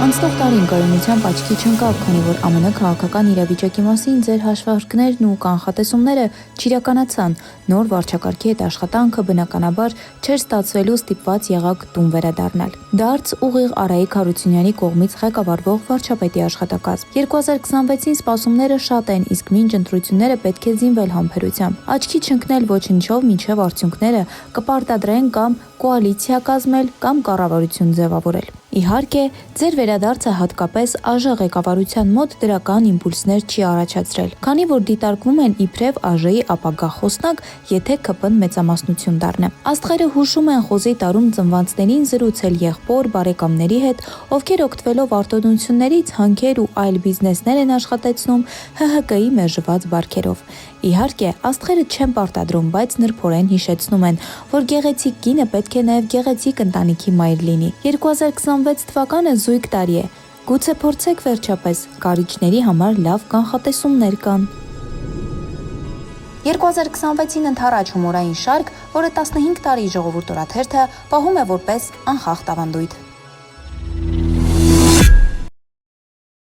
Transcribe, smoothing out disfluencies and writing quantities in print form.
Անցնող տարին կայունությամբ աչքի չընկավ, քանի որ ԱՄՆ քաղաքական իրավիճակի մասին ձեր հաշվարկներն ու կանխատեսումները չիրականացան, նոր վարչակարգի հետ աշխատանքը բնականաբար չէր ստացվելու, ստիպված եղաք տուն վերադառնալ։ Դարձ ուղիղ Արայիկ Հարությունյանի կողմից ղեկավարվող վարչապետի աշխատակազմ։ 2026-ին սպասումները շատ են, իսկ մինչ ընտրությունները պետք է զինվել համբերությամբ։ Աչքի չընկնել ոչնչով մինչև արդյունքները կպարտադրեն կամ կոալիցիա կազմել կամ կառավարություն ձևավորել։ Իհարկե, ձեր վերադարձը հատկապես ԱԺ ղեկավարության մոտ դրական իմպուլսներ չի առաջացրել, քանի որ դիտարկվում են իբրև ԱԺ-ի ապագա խոսնակ, եթե ՔՊ-ն մեծամասնություն դառնա։ Աստղերը հուշում են խոզի տարում ծնվածներին զրուցել եղբոր բարեկամների հետ, ովքեր օգտվելով արտոնություններից հանքեր ու այլ բիզնեսներ են աշխատեցնում ՀՀԿ-ի մերժված բարքերով։ Իհարկե, աստղերը չեն պարտադրում, բայց նրբորեն հիշեցնում են, որ գեղեցիկ կինը պետք է նաև գեղեցիկ ընտանիքի մայր լինի։ 2026 թվականը զույգ տարի է։ Գուցե փորձեք վերջապես, կարիճների համար լավ կանխատեսումներ կան։ 2026-ին ընդառաջ հումորային շարք, որը 15 տարի ժողովուրդ օրաթերթը պահում է որպես անխախտ ավանդույթ։